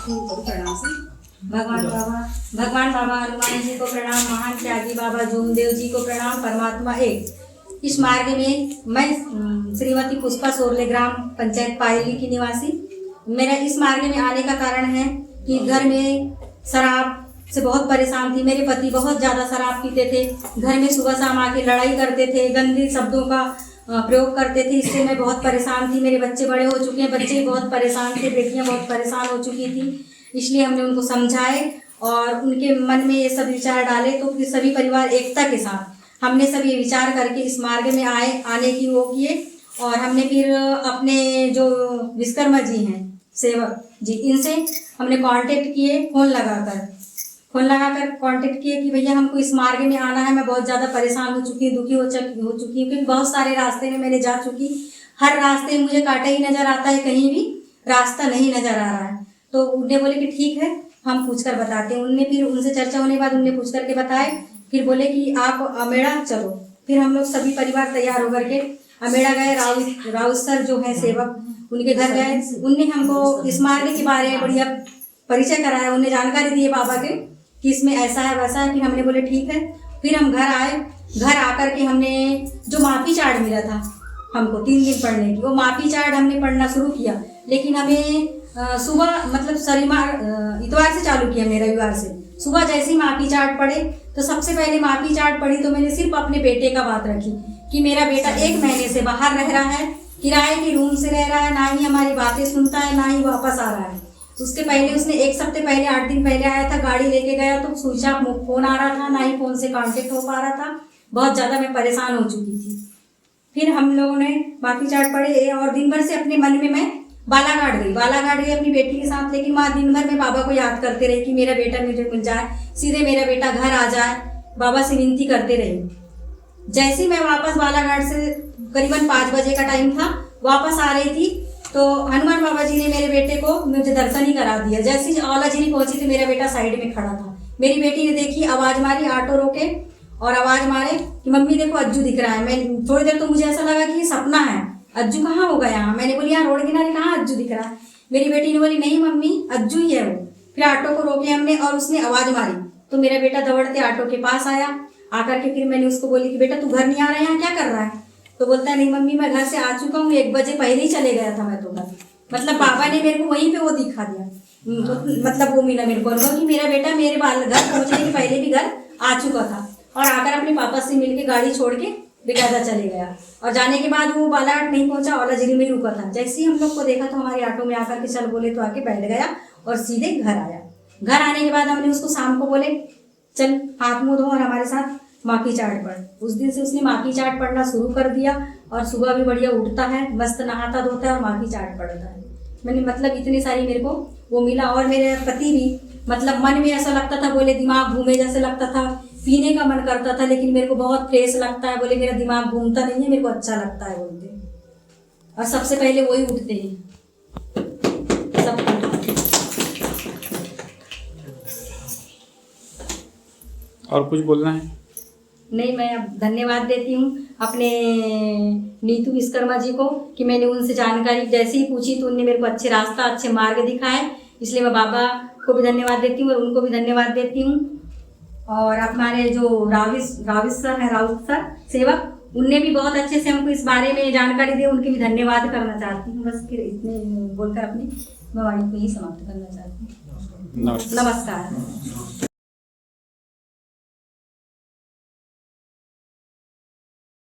प्रणाम से भगवान बाबा हनुमान जी को प्रणाम, महान त्यागी बाबा जोमदेव जी को प्रणाम, परमात्मा एक। इस मार्ग में मैं श्रीमती पुष्पा सोरले, ग्राम पंचायत पायली की निवासी। मेरा इस मार्ग में आने का कारण है कि घर में शराब से बहुत परेशान थी। मेरे पति बहुत ज़्यादा शराब पीते थे, घर में सुबह शाम आके लड़ाई करते थे, गंदे शब्दों का प्रयोग करते थे। इससे मैं बहुत परेशान थी। मेरे बच्चे बड़े हो चुके हैं, बच्चे भी बहुत परेशान थे, बेटियां बहुत परेशान हो चुकी थी। इसलिए हमने उनको समझाए और उनके मन में ये सब विचार डाले, तो फिर सभी परिवार एकता के साथ हमने सब ये विचार करके इस मार्ग में आने की वो किए। और हमने फिर अपने जो विश्वकर्मा जी हैं सेवक जी, इनसे हमने कांटेक्ट किए, फोन लगाकर कांटेक्ट किए कि भैया हमको इस मार्ग में आना है। मैं बहुत ज़्यादा परेशान हो चुकी हूँ, दुखी हो चुकी हूँ, क्योंकि बहुत सारे रास्ते में मैंने जा चुकी, हर रास्ते मुझे कांटा ही नज़र आता है, कहीं भी रास्ता नहीं नज़र आ रहा है। तो उन्हें बोले कि ठीक है, हम पूछ कर बताते हैं। उनने फिर उनसे चर्चा होने के बाद उनने पूछ करके बताए, फिर बोले कि आप अमेड़ा चलो। फिर हम लोग सभी परिवार तैयार होकर के अमेड़ा गए। राउत सर जो है सेवक, उनके घर गए। उनने हमको इस मार्ग के बारे में बढ़िया परिचय कराया, उन्हें जानकारी दी बाबा के कि इसमें ऐसा है वैसा है। फिर हमने बोले ठीक है। फिर हम घर आए। घर आकर के हमने जो माफी चार्ट मिला था हमको 3 दिन पढ़ने की, वो माफी चार्ट हमने पढ़ना शुरू किया। लेकिन हमें सुबह मतलब इतवार से चालू किया, हमने रविवार से सुबह जैसे ही माफी चार्ट पढ़े, तो सबसे पहले माफी चार्ट पढ़ी तो मैंने सिर्फ अपने बेटे का बात रखी कि मेरा बेटा 1 महीने से बाहर रह रहा है, किराए के रूम से रह रहा है, ना ही हमारी बातें सुनता है, ना ही वापस आ रहा है। उसके पहले उसने 1 हफ्ते पहले 8 दिन पहले आया था, गाड़ी लेके गया तो स्विच ऑफ फोन आ रहा था, ना ही फोन से कांटेक्ट हो पा रहा था। बहुत ज़्यादा मैं परेशान हो चुकी थी। फिर हम लोगों ने माफी चार्ट पढ़े और दिन भर से अपने मन में मैं बालाघाट गई अपनी बेटी के साथ। लेकिन वहाँ दिन भर में बाबा को याद करते रही कि मेरा बेटा मुझे मिल जाए, सीधे मेरा बेटा घर आ जाए, बाबा से विनती करते रही। जैसे ही मैं वापस बालाघाट से करीबन 5 बजे का टाइम था, वापस आ रही थी, तो हनुमान बाबा जी ने मेरे बेटे को मुझे दर्शन ही करा दिया। जैसे ही औलाझिरी पहुंची थी, मेरा बेटा साइड में खड़ा था। मेरी बेटी ने देखी, आवाज़ मारी, ऑटो रोके और आवाज़ मारे कि मम्मी देखो अज्जू दिख रहा है। मैं थोड़ी देर तो मुझे ऐसा लगा कि ये सपना है, अज्जू कहाँ होगा यहाँ। मैंने बोली यहाँ रोड किनारे कहाँ अज्जू दिख रहा है। मेरी बेटी ने बोली नहीं मम्मी अज्जू ही है वो। फिर ऑटो को रोके हमने और उसने आवाज़ मारी, तो मेरा बेटा दौड़ते ऑटो के पास आया। आकर के फिर मैंने उसको बोली कि बेटा तू घर नहीं आ रहा है, यहाँ क्या कर रहा है। तो बोलता है नहीं मम्मी मैं घर से आ चुका हूँ, 1 बजे पहले ही चले गया था मैं तो घर। मतलब बाबा ने मेरे को वहीं पे वो दिखा दिया, मतलब वो मिला मेरे को अनुभव कि मेरा बेटा मेरे घर पहुँचने के पहले भी घर आ चुका था और आकर अपने पापा से मिल के गाड़ी छोड़ के बेकायदा चले गया। और जाने के बाद वो बालाघाट नहीं पहुंचा, औलाझिरी में ही रुका था। जैसे ही हम लोग को देखा तो हमारे ऑटो में आकर के चल बोले तो आके बैठ गया और सीधे घर आया। घर आने के बाद हमने उसको शाम को बोले चल हाथ मुँह धो और हमारे साथ माफी चार्ट पढ़। उस दिन से उसने माफी चार्ट पढ़ना शुरू कर दिया और सुबह भी बढ़िया उठता है, मस्त नहाता धोता है और माफी चार्ट पढ़ता है। मैंने मतलब इतनी सारी मेरे को वो मिला। और मेरे पति भी मतलब मन में ऐसा लगता था, बोले दिमाग घूमे जैसे लगता था, पीने का मन करता था, लेकिन मेरे को बहुत फ्रेश लगता है, बोले मेरा दिमाग घूमता नहीं है, मेरे को अच्छा लगता है बोलते। और सबसे पहले वही उठते हैं सब। और कुछ बोलना है? नहीं, मैं अब धन्यवाद देती हूँ अपने नीतू विश्वकर्मा जी को कि मैंने उनसे जानकारी जैसे ही पूछी तो उनने मेरे को अच्छे रास्ता अच्छे मार्ग दिखाए। इसलिए मैं बाबा को भी धन्यवाद देती हूँ और उनको भी धन्यवाद देती हूँ। और हमारे जो राविश सर हैं, राउत सर सेवक, उनने भी बहुत अच्छे से हमको इस बारे में जानकारी दी, उनके भी धन्यवाद करना चाहती हूँ। बस फिर इतने बोलकर अपनी मैं वाणी को ही समाप्त करना चाहती हूँ। नमस्कार। नमस्कार।